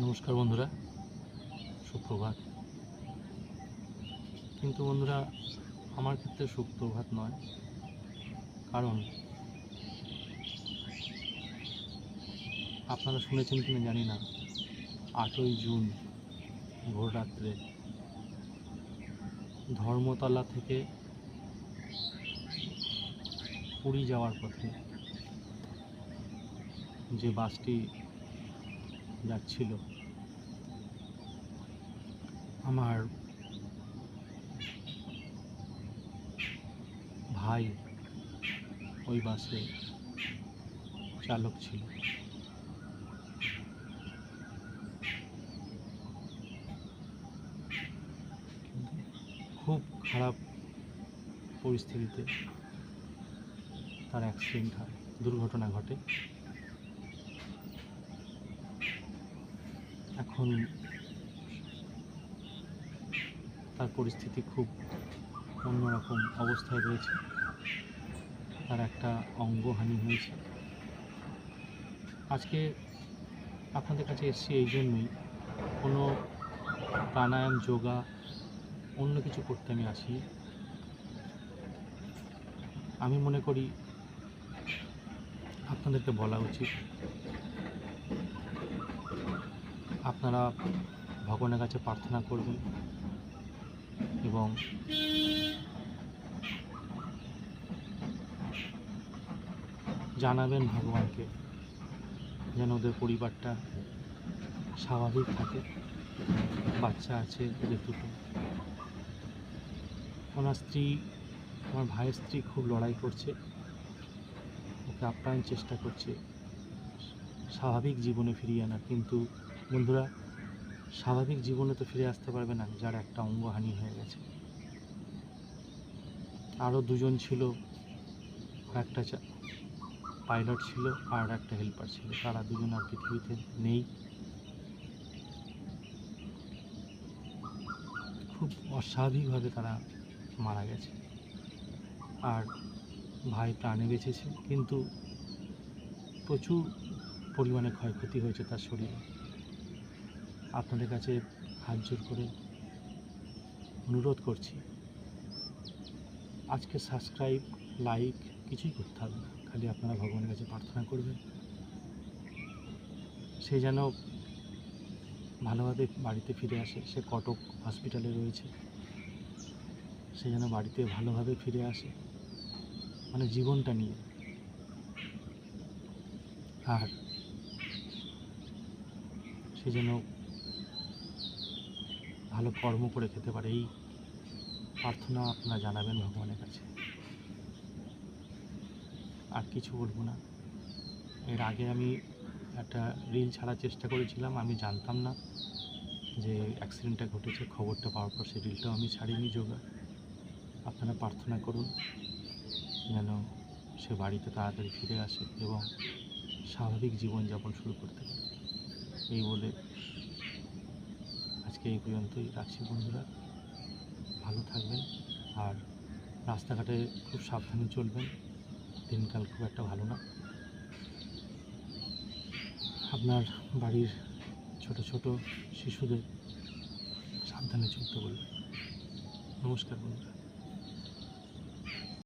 নমস্কার বন্ধুরা, সুপ্রভাত। কিন্তু বন্ধুরা, আমার ক্ষেত্রে সুপ্রভাত নয়, কারণ আপনারা শুনেছেন কিনা জানি না, 8ই জুন ভোররাত্রে ধর্মতলা থেকে পুরী যাওয়ার পথে যে বাসটি যাচ্ছিল, আমার ভাই ওই বাসে চালক ছিল। খুব খারাপ পরিস্থিতিতে তার অ্যাক্সিডেন্ট হয়, দুর্ঘটনা ঘটে। এখন তার পরিস্থিতি খুব অন্যরকম অবস্থায় রয়েছে। তার একটা অঙ্গহানি হয়েছে। আজকে আপনাদের কাছে এসেছি এই জন্যই, কোনো প্রাণায়াম, যোগা, অন্য কিছু করতে আমি আসি। আমি মনে করি আপনাদেরকে বলা উচিত, আপনারা ভগবানের কাছে প্রার্থনা করবেন এবং জানাবেন ভগবানকে যেন ওদের পরিবারটা স্বাভাবিক থাকে। বাচ্চা আছে ওদের দুটো। ওনার স্ত্রী, আমার ভাইয়ের স্ত্রী খুব লড়াই করছে, ওকে আপ্রাণ চেষ্টা করছে স্বাভাবিক জীবনে ফিরিয়ে আনার। কিন্তু বন্ধুরা, স্বাভাবিক জীবনে তো ফিরে আসতে পারবে না যার একটা অঙ্গহানি হয়ে গেছে। আরও দুজন ছিল, একটা পাইলট ছিল আর একটা হেল্পার ছিল। তারা দুজন আর পৃথিবীতে নেই। খুব অস্বাভাবিকভাবে তারা মারা গেছে। আর ভাই প্রাণে বেঁচেছে, কিন্তু প্রচুর পরিমাণে ক্ষয়ক্ষতি হয়েছে তার শরীরে। আপনাদের কাছে হাত জোর করে অনুরোধ করছি, আজকে সাবস্ক্রাইব, লাইক কিছুই করতে হবে না, খালি আপনারা ভগবানের কাছে প্রার্থনা করবেন সে যেন ভালোভাবে বাড়িতে ফিরে আসে। সে কটক হসপিটালে রয়েছে, সে যেন বাড়িতে ভালোভাবে ফিরে আসে, মানে জীবনটা নিয়ে। আর সে যেন ভালো কর্ম করে খেতে পারে, এই প্রার্থনা আপনারা জানাবেন ভগবানের কাছে। আর কিছু বলবো না। এর আগে আমি একটা রিল ছাড়ার চেষ্টা করেছিলাম, আমি জানতাম না যে অ্যাক্সিডেন্টটা ঘটেছে। খবরটা পাওয়ার পর সেই রিলটাও আমি ছাড়িনি। যোগা, আপনারা প্রার্থনা করুন যেন সে বাড়িতে তাড়াতাড়ি ফিরে আসে এবং স্বাভাবিক জীবনযাপন শুরু করতে পারে। এই বলে আজকে এই পর্যন্তই রাখছি বন্ধুরা। ভালো থাকবেন আর রাস্তাঘাটে খুব সাবধানে চলবেন। দিনকাল খুব একটা ভালো না। আপনার বাড়ির ছোট ছোট শিশুদের সাবধানে চলতে বলবেন। নমস্কার বন্ধুরা।